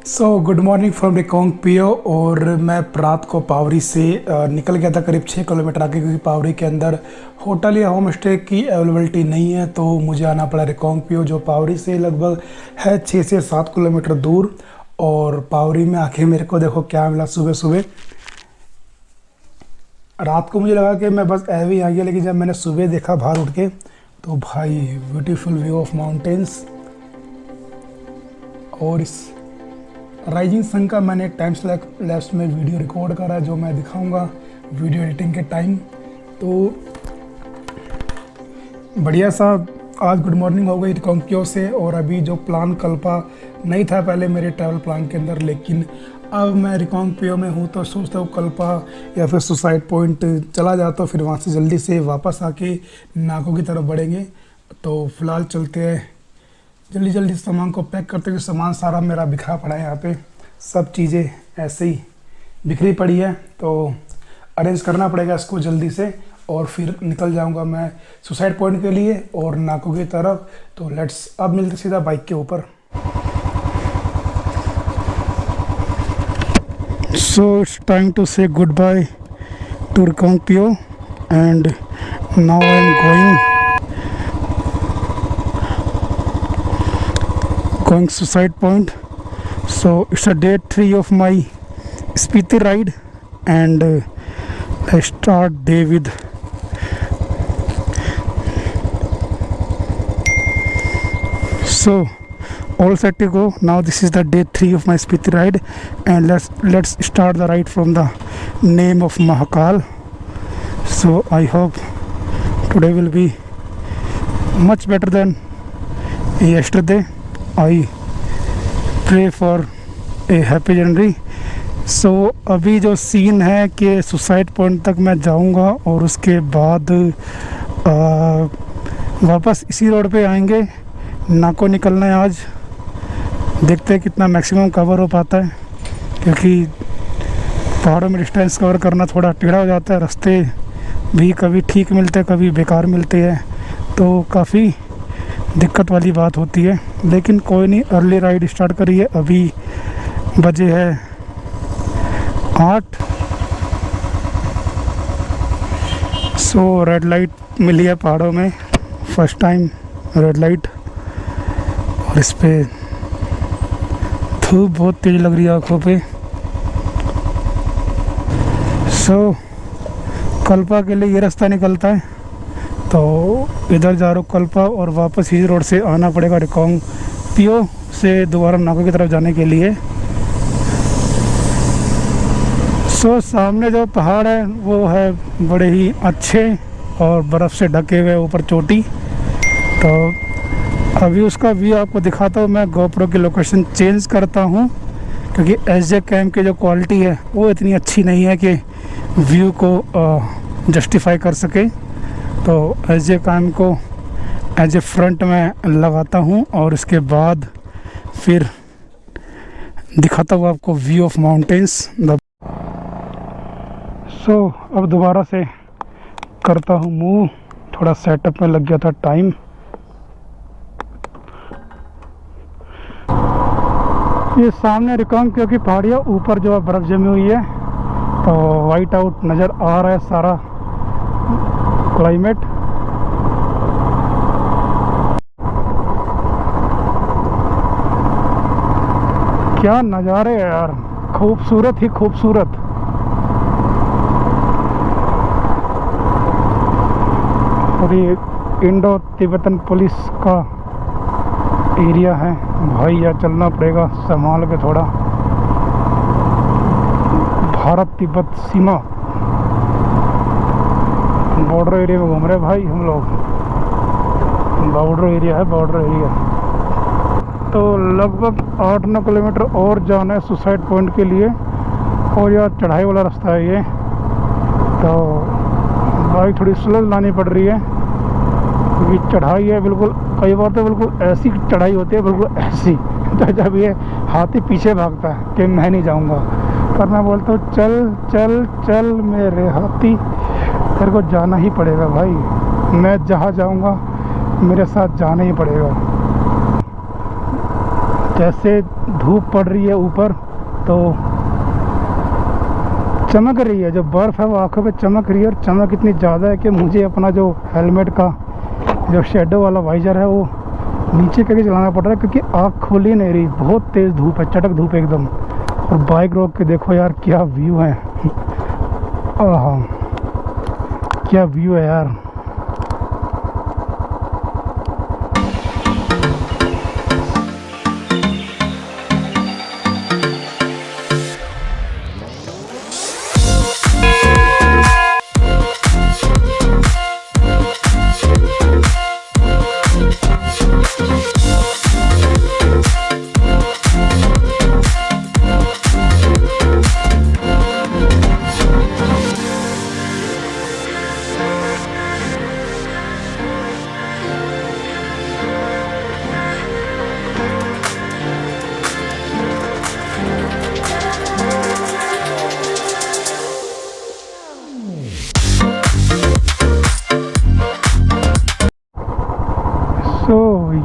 Good morning from Reckong Peo. और मैं रात को पावरी से निकल गया था करीब 6 किलोमीटर आगे, क्योंकि पावरी के अंदर होटल या होम स्टे की अवेलेबिलिटी नहीं है, तो मुझे आना पड़ा रिकांगपियो, जो पावरी से लगभग है 6 से 7 किलोमीटर दूर। और पावरी में आके मेरे को देखो क्या मिला सुबह सुबह। रात को मुझे लगा कि मैं बस ऐसे ही आ गया, लेकिन जब मैंने सुबह देखा बाहर उठ के, तो भाई ब्यूटीफुल व्यू ऑफ माउंटेन्स। और इस राइजिंग सन का मैंने टाइम लैप्स में वीडियो रिकॉर्ड करा है, जो मैं दिखाऊंगा वीडियो एडिटिंग के टाइम। तो बढ़िया सा आज गुड मॉर्निंग हो गई रिकांगपियो से। और अभी जो प्लान कल्पा नहीं था पहले मेरे ट्रैवल प्लान के अंदर, लेकिन अब मैं रिकांगपियो में हूँ तो सोचता हूँ कल्पा या फिर सुसाइड पॉइंट चला जाता हूँ, फिर वहाँ से जल्दी से वापस आके नाको की तरफ बढ़ेंगे। तो फिलहाल चलते हैं, जल्दी जल्दी सामान को पैक करते हुए। सामान सारा मेरा बिखरा पड़ा है यहाँ पे, सब चीज़ें ऐसे ही बिखरी पड़ी है, तो अरेंज करना पड़ेगा इसको जल्दी से। और फिर निकल जाऊंगा मैं सुसाइड पॉइंट के लिए और नाको की तरफ। तो लेट्स अब मिलते सीधा बाइक के ऊपर। So it's time to say good by two Reckong Peo and now I am going suicide point. So it's a day 3 of my Spiti ride, and I start day with so all set to go. Now this is the day 3 of my Spiti ride, and let's start the ride from the name of Mahakal. So I hope today will be much better than yesterday. I pray for a happy journey. So अभी जो scene है कि suicide point तक मैं जाऊंगा और उसके बाद वापस इसी रोड पे आएंगे। नाको निकलना है आज, देखते हैं कितना मैक्सिमम कवर हो पाता है, क्योंकि पहाड़ों में डिस्टेंस कवर करना थोड़ा टेढ़ा हो जाता है। रास्ते भी कभी ठीक मिलते हैं, कभी बेकार मिलते हैं, तो काफ़ी दिक्कत वाली बात होती है। लेकिन कोई नहीं, अर्ली राइड स्टार्ट करिए। अभी बजे है 8। सो रेड लाइट मिली है पहाड़ों में, फर्स्ट टाइम रेड लाइट। और इस पे धूप बहुत तेज लग रही है आँखों पे। सो कल्पा के लिए ये रास्ता निकलता है, तो इधर जा रहा हूँ कल्पा, और वापस ही रोड से आना पड़ेगा रिकांगपियो से दोबारा नाको की तरफ जाने के लिए। सो सामने जो पहाड़ है वो है बड़े ही अच्छे और बर्फ़ से ढके हुए ऊपर चोटी। तो अभी उसका व्यू आपको दिखाता हूँ। मैं गोप्रो की लोकेशन चेंज करता हूँ, क्योंकि एसजे कैम की जो क्वालिटी है वो इतनी अच्छी नहीं है कि व्यू को जस्टिफाई कर सके। तो एसजे कैम को एज ए फ्रंट में लगाता हूँ और इसके बाद फिर दिखाता हूँ आपको व्यू ऑफ माउंटेन्स। सो अब दोबारा से करता हूँ मूव, थोड़ा सेटअप में लग गया था टाइम। ये सामने रिकांगपियो की पहाड़ियाँ, ऊपर जो है बर्फ़ जमी हुई है, तो वाइट आउट नज़र आ रहा है सारा क्लाइमेट। क्या नज़ारे हैं यार, खूबसूरत ही खूबसूरत। और ये इंडो तिब्बतन पुलिस का एरिया है भाई, यार चलना पड़ेगा संभाल के थोड़ा। भारत तिब्बत सीमा बॉर्डर एरिया में घूम रहे भाई हम लोग। बॉर्डर एरिया है, बॉर्डर एरिया। तो लगभग 8-9 किलोमीटर और जाना है सुसाइड पॉइंट के लिए, और यार चढ़ाई वाला रास्ता है ये, तो बाइक थोड़ी स्लो लानी पड़ रही है, क्योंकि चढ़ाई है बिल्कुल। कई बार तो बिल्कुल ऐसी चढ़ाई होती है, बिल्कुल ऐसी, तो जब ये हाथी पीछे भागता है कि मैं नहीं जाऊँगा, पर मैं बोलता हूँ चल चल चल मेरे हाथी, तेरे को जाना ही पड़ेगा भाई। मैं जहाँ जाऊँगा मेरे साथ जाना ही पड़ेगा। जैसे धूप पड़ रही है ऊपर तो चमक रही है, जो बर्फ़ है वो आंखों पे चमक रही है, और चमक इतनी ज़्यादा है कि मुझे अपना जो हेलमेट का जो शेडो वाला वाइजर है वो नीचे करके चलाना पड़ रहा है, क्योंकि आँख खोल ही नहीं रही, बहुत तेज़ धूप है, चटक धूप एकदम। और बाइक रोक के देखो यार क्या व्यू है, आहा क्या व्यू है यार। तो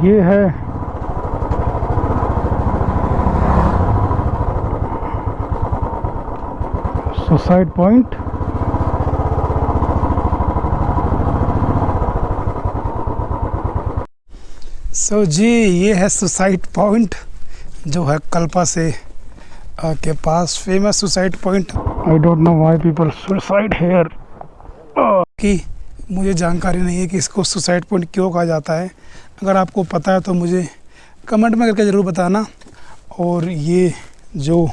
ये है सुसाइड पॉइंट। सो जी ये है सुसाइड पॉइंट, जो है कल्पा से के पास famous suicide point. I don't know why people suicide here, कि मुझे जानकारी नहीं है कि इसको सुसाइड पॉइंट क्यों कहा जाता है। अगर आपको पता है तो मुझे कमेंट में करके ज़रूर बताना। और ये जो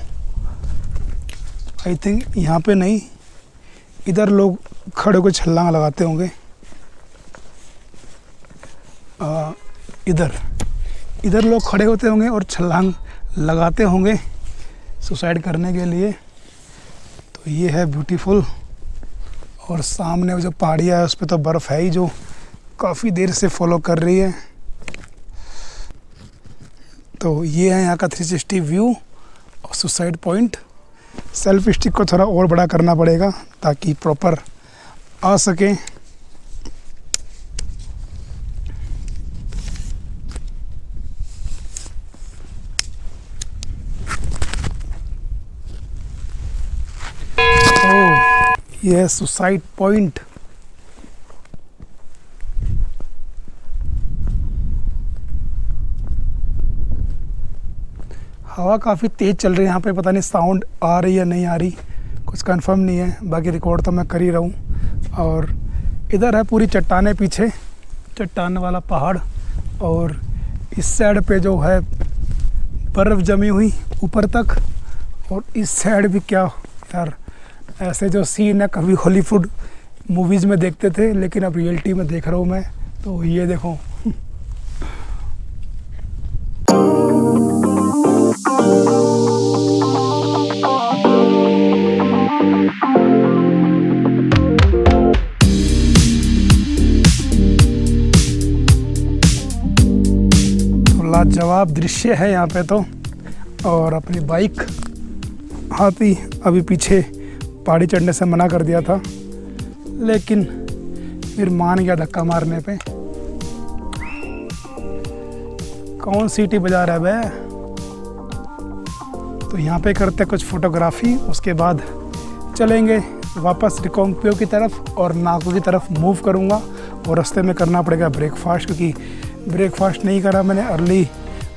आई थिंक यहाँ पे नहीं, इधर लोग खड़े होकर छलांग लगाते होंगे, इधर लोग खड़े होते होंगे और छलांग लगाते होंगे सुसाइड करने के लिए। तो ये है ब्यूटीफुल। और सामने वो जो पहाड़ियाँ है उस पर तो बर्फ़ है ही, जो काफ़ी देर से फॉलो कर रही है। तो ये है यहाँ का 360 व्यू और सुसाइड पॉइंट। सेल्फी स्टिक को थोड़ा और बड़ा करना पड़ेगा ताकि प्रॉपर आ सके। ये है सुसाइड पॉइंट। हवा काफ़ी तेज़ चल रही है यहाँ पे, पता नहीं साउंड आ रही है नहीं आ रही, कुछ कंफर्म नहीं है। बाकी रिकॉर्ड तो मैं कर ही रहा हूँ। और इधर है पूरी चट्टानें, पीछे चट्टान वाला पहाड़, और इस साइड पे जो है बर्फ़ जमी हुई ऊपर तक। और इस साइड भी क्या यार, ऐसे जो सीन है कभी हॉलीवुड मूवीज़ में देखते थे, लेकिन अब रियलिटी में देख रहा हूँ मैं। तो ये देखो लाजवाब दृश्य है यहाँ पे तो। और अपनी बाइक हाथी अभी पीछे पहाड़ी चढ़ने से मना कर दिया था, लेकिन फिर मान गया धक्का मारने पे। कौन सीटी बजा रहा है बे। तो यहाँ पे करते कुछ फोटोग्राफी, उसके बाद चलेंगे वापस रिकांगपिओ की तरफ और नाको की तरफ मूव करूँगा। और रास्ते में करना पड़ेगा ब्रेकफास्ट, क्योंकि ब्रेकफास्ट नहीं करा मैंने, अर्ली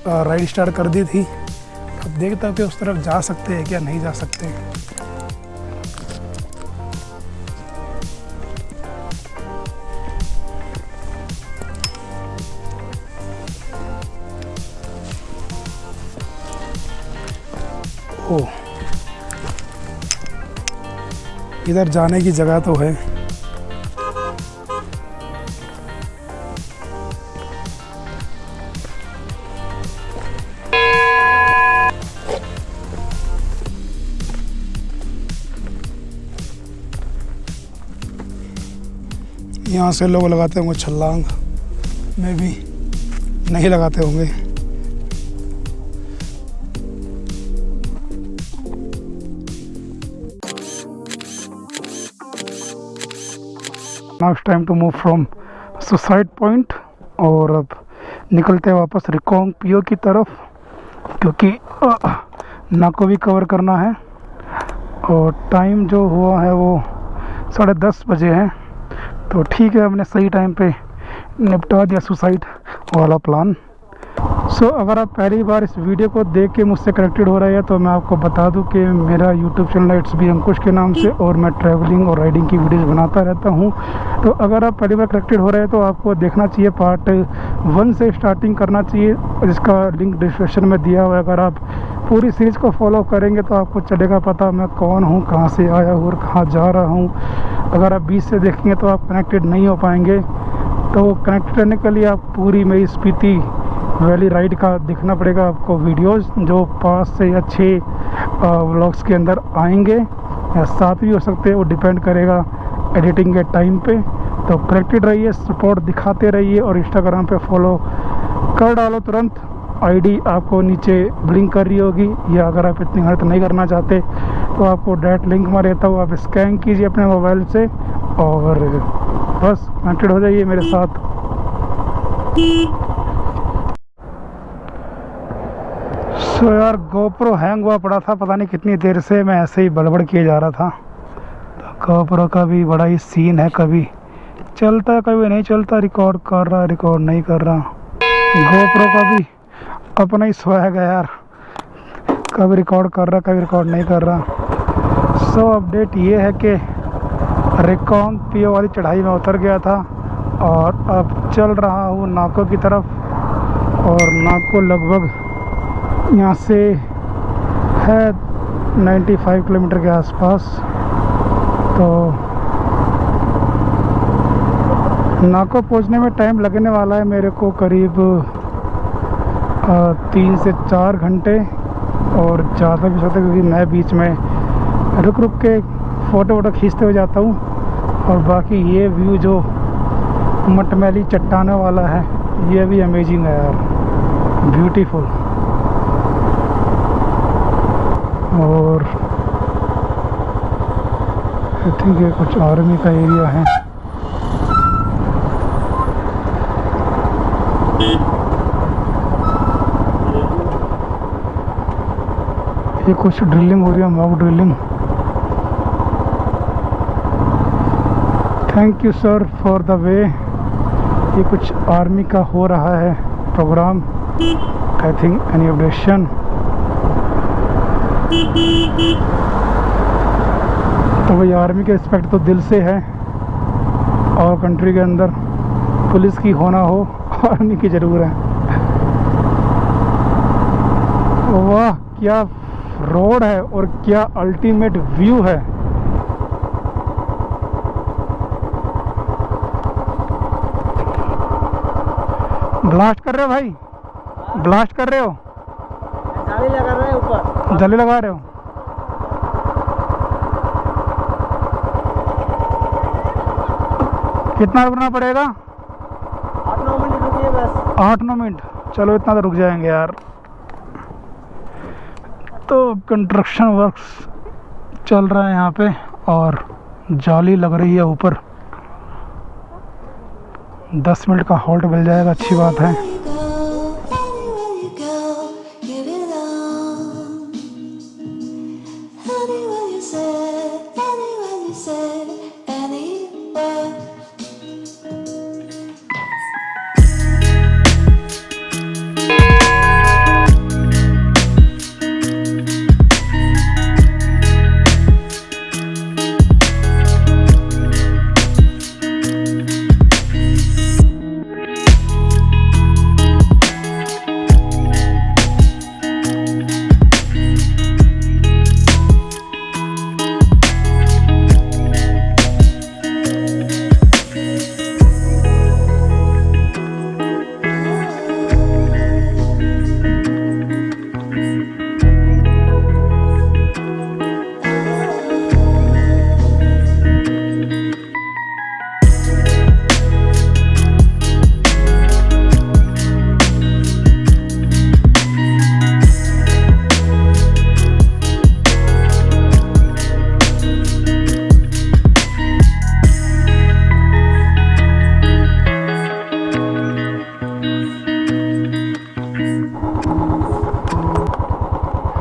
राइड स्टार्ट कर दी थी। अब देखता हूँ कि उस तरफ जा सकते हैं क्या नहीं जा सकते। ओह, इधर जाने की जगह तो है। यहाँ से लोग लगाते होंगे छलांग, में भी नहीं लगाते होंगे। Now it's time to move from suicide point और अब निकलते हैं वापस रिकांगपिओ की तरफ। क्योंकि नाक को भी कवर करना है। और टाइम जो हुआ है वो 10:30 बजे है, तो ठीक है, हमने सही टाइम पे निपटा दिया सुसाइड वाला प्लान। सो अगर आप पहली बार इस वीडियो को देख के मुझसे कनेक्टेड हो रहे हैं तो मैं आपको बता दूं कि मेरा यूट्यूब चैनल इट्स बी अंकुश के नाम से, और मैं ट्रैवलिंग और राइडिंग की वीडियोस बनाता रहता हूं। तो अगर आप पहली बार कनेक्टेड हो रहे हैं तो आपको देखना चाहिए, पार्ट 1 से स्टार्टिंग करना चाहिए, जिसका लिंक डिस्क्रिप्शन में दिया हुआ है। अगर आप पूरी सीरीज़ को फॉलो करेंगे तो आपको चलेगा पता मैं कौन हूँ, कहाँ से आया हूँ और कहाँ जा रहा हूँ। अगर आप बीच से देखेंगे तो आप कनेक्टेड नहीं हो पाएंगे। तो कनेक्टेड रहने के लिए आप पूरी मेरी स्पीति वैली राइड का देखना पड़ेगा आपको वीडियोस, जो 5 से या 6 व्लॉग्स के अंदर आएंगे या 7 भी हो सकते हैं, वो डिपेंड करेगा एडिटिंग के टाइम पे। तो कनेक्टेड रहिए, सपोर्ट दिखाते रहिए, और इंस्टाग्राम पे फॉलो कर डालो तुरंत। आईडी आपको नीचे ब्लिंक कर रही होगी, या अगर आप इतनी मेहनत नहीं करना चाहते तो आपको डायरेक्ट लिंक में रहता हूँ, आप स्कैन कीजिए अपने मोबाइल से और बस कनेक्टेड हो जाइए मेरे साथ। सो यार गोप्रो हैंग हुआ पड़ा था, पता नहीं कितनी देर से मैं ऐसे ही बड़बड़ किए जा रहा था। तो गोप्रो का भी बड़ा ही सीन है, कभी चलता है कभी नहीं चलता, रिकॉर्ड कर रहा रिकॉर्ड नहीं कर रहा। गोप्रो का भी अपना ही स्वैग है यार, कभी रिकॉर्ड कर रहा कभी रिकॉर्ड नहीं कर रहा। सो अपडेट ये है कि रिकॉन्ग वाली चढ़ाई में उतर गया था और अब चल रहा हूँ नाको की तरफ, और नाको लगभग यहाँ से है 95 किलोमीटर के आसपास। तो नाको पहुँचने में टाइम लगने वाला है मेरे को करीब 3 से 4 घंटे, और ज़्यादा भी सकता, क्योंकि मैं बीच में रुक रुक के फ़ोटो वोटो खींचते हुए जाता हूँ। और बाकी ये व्यू जो मटमैली चट्टानों वाला है, ये भी अमेजिंग है यार, ब्यूटीफुल। और आई थिंक ये कुछ आर्मी का एरिया है। ये कुछ ड्रिलिंग हो रही है, mock drilling. Thank you sir for the way. ये कुछ आर्मी का हो रहा है प्रोग्राम, आई थिंक एनिवर्सन। तो भाई आर्मी के रिस्पेक्ट तो दिल से है, और कंट्री के अंदर पुलिस की होना हो, आर्मी की ज़रूर है। वाह क्या रोड है और क्या अल्टीमेट व्यू है। ब्लास्ट कर रहे हो भाई, ब्लास्ट कर रहे हो, जाली लगा रहे हैं ऊपर, जाली लगा रहे हो। कितना रुकना पड़ेगा? 8-9 मिनट रुकिए बस। 8-9 मिनट, चलो इतना तो रुक जाएंगे यार। तो कंस्ट्रक्शन वर्क्स चल रहा है यहाँ पे, और जाली लग रही है ऊपर। 10 मिनट का हॉल्ट मिल जाएगा, अच्छी बात है।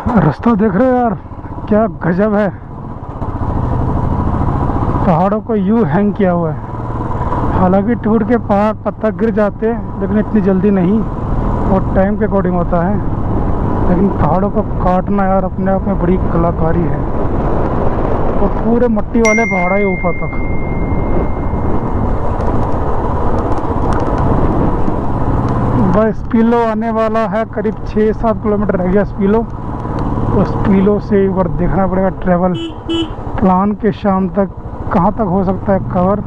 रास्ता देख रहे हो यार, क्या गजब है। पहाड़ों को यूं हैंग किया हुआ है। हालांकि टूट के पहाड़ पत्थर गिर जाते हैं, लेकिन इतनी जल्दी नहीं और टाइम के अकॉर्डिंग होता है। लेकिन पहाड़ों को काटना यार अपने आप में बड़ी कलाकारी है। और पूरे मट्टी वाले पहाड़ है ऊपर तक। बस स्पीलो आने वाला है, करीब 6-7 किलोमीटर रह गया स्पीलो। तो स्पीलो से ऊपर देखना पड़ेगा ट्रैवल प्लान के शाम तक कहाँ तक हो सकता है कवर।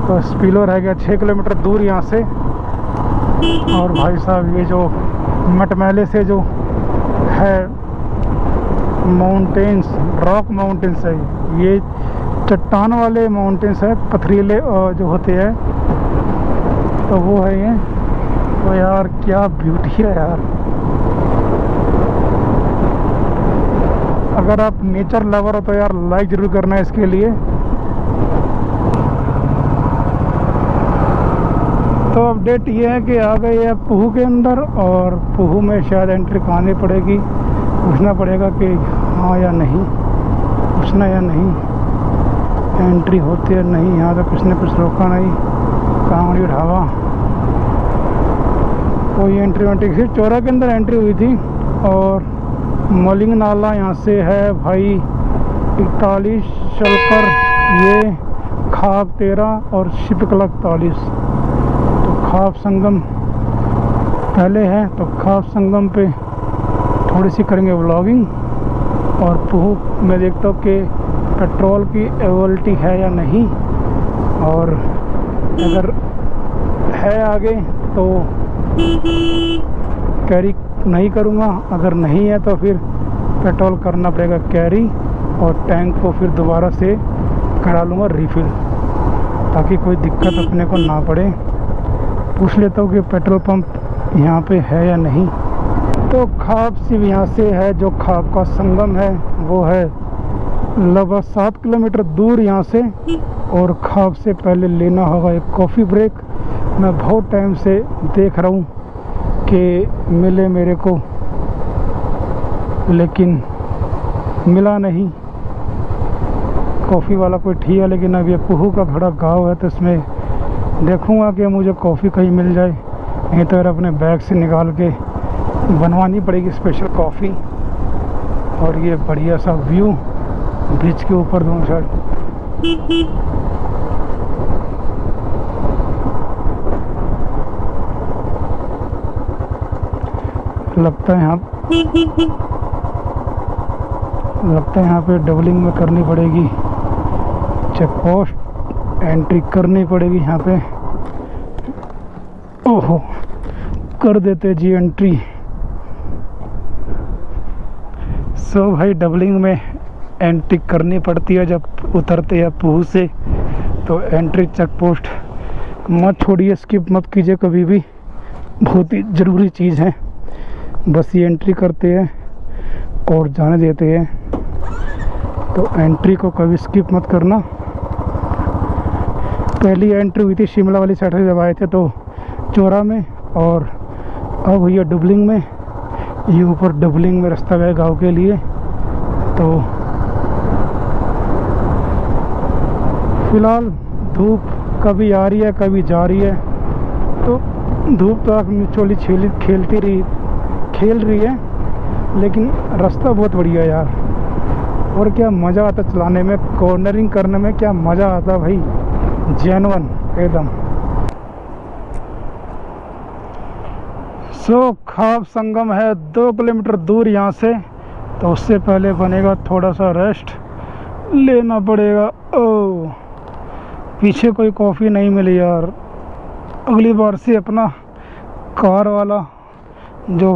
तो स्पीलो रह गया 6 किलोमीटर दूर यहाँ से। और भाई साहब ये जो मटमैले से जो है माउंटेन्स, रॉक माउंटेन्स है, ये चट्टान वाले माउंटेन्स है, पथरीले जो होते हैं, तो वो है ये। तो यार क्या ब्यूटी है यार। अगर आप नेचर लवर हो तो यार लाइक जरूर करना है इसके लिए। तो अपडेट ये है कि आ गए है पुहू के अंदर, और पुहू में शायद एंट्री करानी पड़ेगी। पूछना पड़ेगा कि हाँ या नहीं, पूछना या नहीं एंट्री होती है नहीं। यहाँ तो किसी ने कुछ रोका नहीं, कांवड़ी ढाबा कोई एंट्री वेंट्री किसी चौरा के अंदर एंट्री हुई थी। और मलिंग नाला यहाँ से है भाई 41 चलकर ये खाब 13 और शिपकला 41। तो खाब संगम पहले है, तो खाब संगम पे थोड़ी सी करेंगे व्लॉगिंग। और पुहू मैं देखता हूँ कि पेट्रोल की अवेलेबिलिटी है या नहीं, और अगर है आगे तो कैरी नहीं करूँगा, अगर नहीं है तो फिर पेट्रोल करना पड़ेगा कैरी, और टैंक को फिर दोबारा से करा लूँगा रिफ़िल, ताकि कोई दिक्कत अपने को ना पड़े। पूछ लेता हूँ कि पेट्रोल पंप यहाँ पे है या नहीं। तो खाब सिर्फ यहाँ से है, जो खाब का संगम है वो है लगभग 7 किलोमीटर दूर यहाँ से। और खाब से पहले लेना होगा एक कॉफ़ी ब्रेक। मैं बहुत टाइम से देख रहा हूँ कि मिले मेरे को, लेकिन मिला नहीं कॉफ़ी वाला कोई ठीक है। लेकिन अब ये पुहू का बड़ा गांव है, तो इसमें देखूँगा कि मुझे कॉफ़ी कहीं मिल जाए, नहीं तो यार अपने बैग से निकाल के बनवानी पड़ेगी स्पेशल कॉफ़ी। और ये बढ़िया सा व्यू ब्रिज के ऊपर दोनों साइड। लगता है यहाँ पे डबलिंग में करनी पड़ेगी, चेक पोस्ट एंट्री करनी पड़ेगी यहाँ पे। ओहो कर देते जी एंट्री। सो भाई डबलिंग में एंट्री करनी पड़ती है जब उतरते हैं पुहू से। तो एंट्री चेक पोस्ट मत छोड़िए, स्किप मत कीजिए कभी भी, बहुत ही ज़रूरी चीज़ है। बस ये एंट्री करते हैं और जाने देते हैं, तो एंट्री को कभी स्किप मत करना। पहली एंट्री हुई थी शिमला वाली साइड से जब आए थे तो चौरा में, और अब हुई है डबलिंग में। ये ऊपर डबलिंग में रास्ता गया गांव के लिए। तो फिलहाल धूप कभी आ रही है कभी जा रही है, तो धूप तो अपनी चोली खेल रही है, लेकिन रास्ता बहुत बढ़िया यार। और क्या मज़ा आता चलाने में, कॉर्नरिंग करने में क्या मज़ा आता भाई, जेन्युइन एकदम। सो खाब संगम है 2 किलोमीटर दूर यहाँ से, तो उससे पहले बनेगा थोड़ा सा रेस्ट लेना पड़ेगा। ओ पीछे कोई कॉफ़ी नहीं मिली यार। अगली बार से अपना कार वाला जो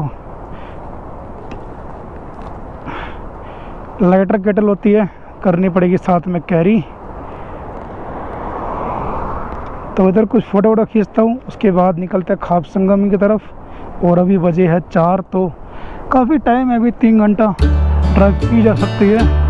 लाइटर केटल होती है करनी पड़ेगी साथ में कैरी। तो इधर कुछ फ़ोटो वोटो खींचता हूँ, उसके बाद निकलते हैं खाब संगम की तरफ। और अभी बजे है 4, तो काफ़ी टाइम है, अभी 3 घंटा ड्राइव की जा सकती है।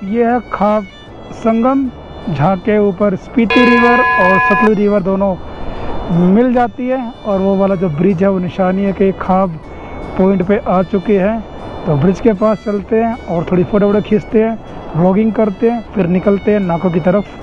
ये है खाब संगम, जहाँ के ऊपर स्पीति रिवर और सतलुज रिवर दोनों मिल जाती है। और वो वाला जो ब्रिज है वो निशानी है कि खाब पॉइंट पे आ चुके हैं। तो ब्रिज के पास चलते हैं और थोड़ी फ़ोटो वोटो खींचते हैं, व्लॉगिंग करते हैं, फिर निकलते हैं नाकों की तरफ।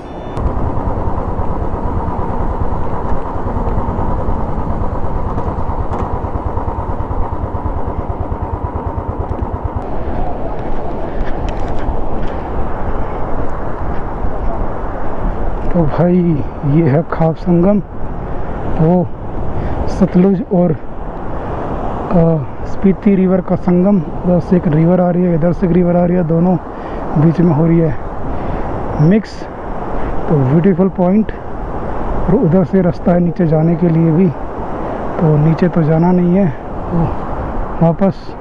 तो भाई ये है खाब संगम, वो सतलुज और स्पीति रिवर का संगम। उधर से एक रिवर आ रही है, इधर से एक रिवर आ रही है, दोनों बीच में हो रही है मिक्स। तो ब्यूटीफुल पॉइंट। और उधर से रास्ता है नीचे जाने के लिए भी, तो नीचे तो जाना नहीं है, तो वापस।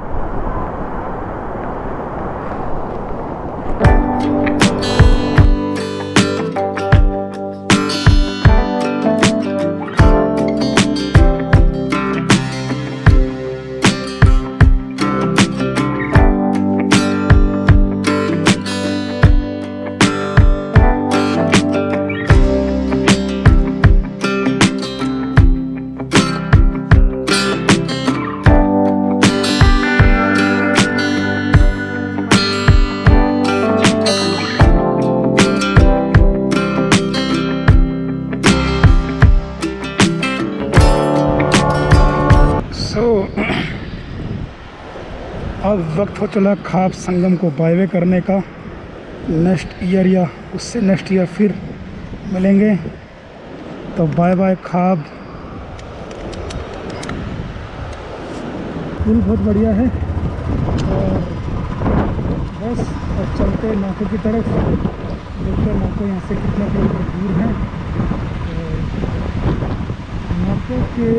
अब वक्त हो चला खाब संगम को बाय करने का। नेक्स्ट ईयर या उससे नेक्स्ट ईयर फिर मिलेंगे। तो बाय बाय खाब। पुल बहुत बढ़िया है और बस अब चलते हैं नाकों की तरफ। देखते हैं नाकों यहाँ से कितना किलोमीटर दूर है। नाकों के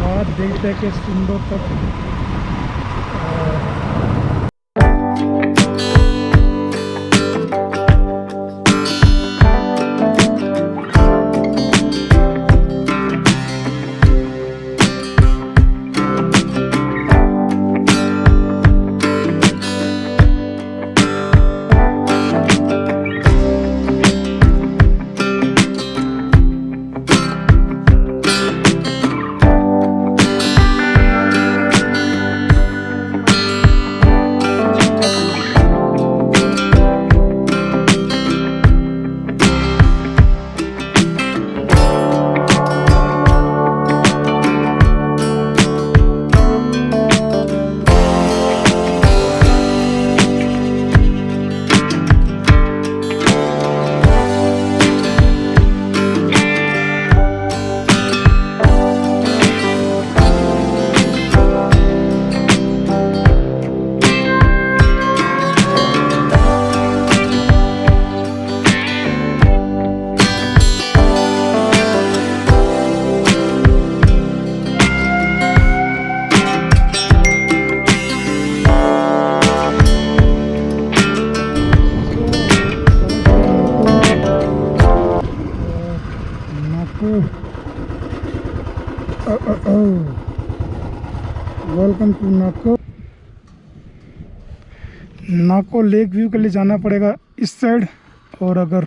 बाद देखते हैं कि सुंदर तक welcome to Nako. Nako lake view के लिए जाना पड़ेगा इस साइड, और अगर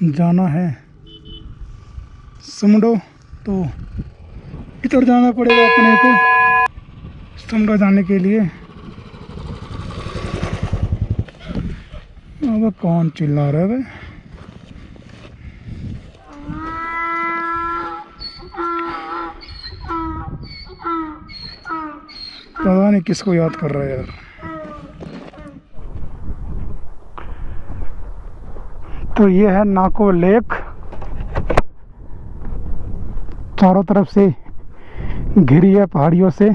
जाना है समुंडो तो इधर जाना पड़ेगा अपने को समुंडो जाने के लिए। अब कौन चिल्ला रहा है? पता नहीं किसको याद कर रहा है यार। तो ये है नाको लेक, चारों तरफ से घिरी है पहाड़ियों से,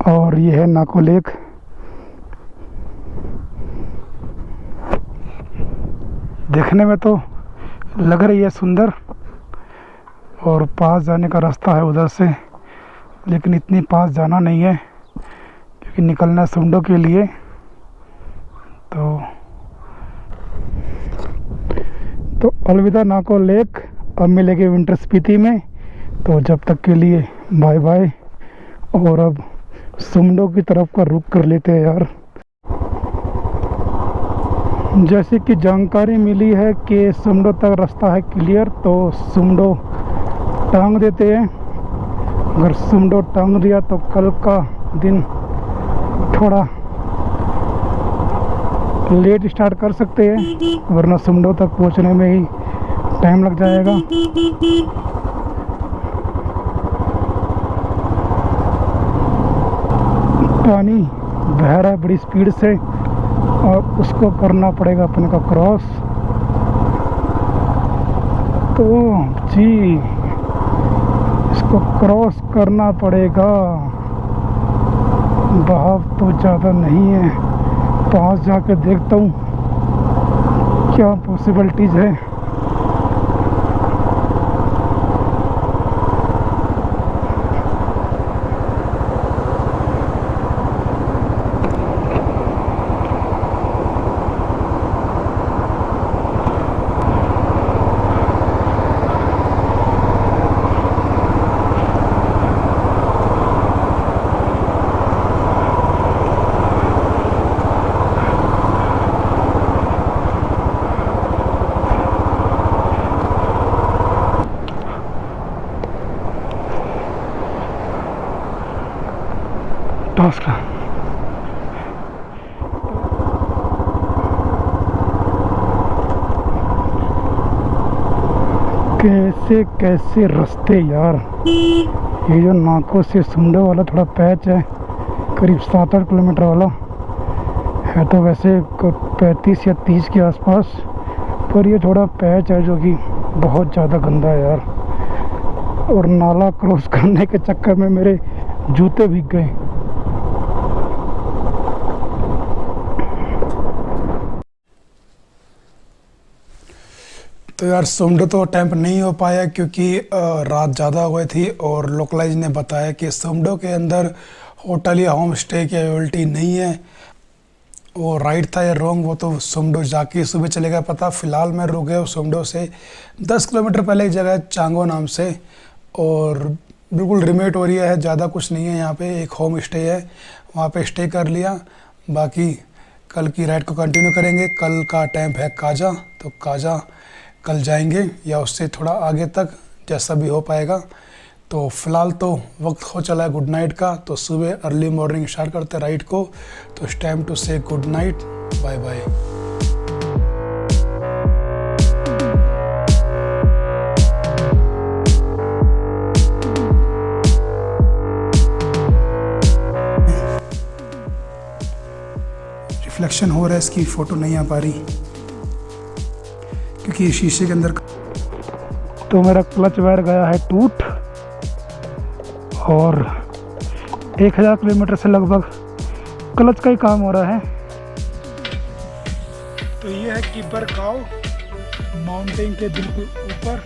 और ये है नाको लेक। देखने में तो लग रही है सुंदर, और पास जाने का रास्ता है उधर से, लेकिन इतनी पास जाना नहीं है क्योंकि निकलना है सुंडो के लिए। तो अलविदा नाको लेक। अब मिलेंगे विंटर स्पीति में, तो जब तक के लिए बाय बाय। और अब सुंडो की तरफ का रुख कर लेते हैं यार। जैसे कि जानकारी मिली है कि सुमडो तक रास्ता है क्लियर, तो सुमडो टांग देते हैं। अगर सुमडो टांग दिया तो कल का दिन थोड़ा लेट स्टार्ट कर सकते हैं, वरना सुमडो तक पहुंचने में ही टाइम लग जाएगा। पानी बह रहा है बड़ी स्पीड से और उसको करना पड़ेगा अपने को क्रॉस। तो जी इसको क्रॉस करना पड़ेगा। बहाव तो ज़्यादा नहीं है, पास जाके देखता हूँ क्या पॉसिबिलिटीज़ है। टास्क कैसे कैसे रास्ते यार। ये जो नाको से सुमडो वाला थोड़ा पैच है, करीब 7-8 किलोमीटर वाला है, तो वैसे 35 या 30 के आसपास, पर ये थोड़ा पैच है जो कि बहुत ज़्यादा गंदा है यार। और नाला क्रॉस करने के चक्कर में मेरे जूते भीग गए। तो यार सुमडो तो अटैम्प्ट नहीं हो पाया क्योंकि रात ज़्यादा हो गई थी, और लोकलाइज ने बताया कि सुमडो के अंदर होटल या होम स्टे की अवेलेबिलिटी नहीं है। वो राइट था या रॉन्ग वो तो सुमडो जाके सुबह चलेगा पता। फ़िलहाल मैं रुक गया हूँ सुमडो से 10 किलोमीटर पहले एक जगह है चांगो नाम से, और बिल्कुल रिमोट एरिया है, ज़्यादा कुछ नहीं है यहाँ पे। एक होम स्टे है, वहाँ पे स्टे कर लिया। बाकी कल की राइड को कंटिन्यू करेंगे। कल का टाइम है काजा, तो काजा कल जाएंगे या उससे थोड़ा आगे तक, जैसा भी हो पाएगा। तो फ़िलहाल तो वक्त हो चला है गुड नाइट का, तो सुबह अर्ली मॉर्निंग स्टार्ट करते हैं राइड को। तो it's time to say good night, bye bye. Reflection हो रहा है, इसकी फ़ोटो नहीं आ पा रही क्योंकि शीशे के अंदर। तो मेरा क्लच वायर गया है टूट, और 1000 किलोमीटर से लगभग क्लच का ही काम हो रहा है। तो ये है कीपर गांव, माउंटेन के बिल्कुल ऊपर।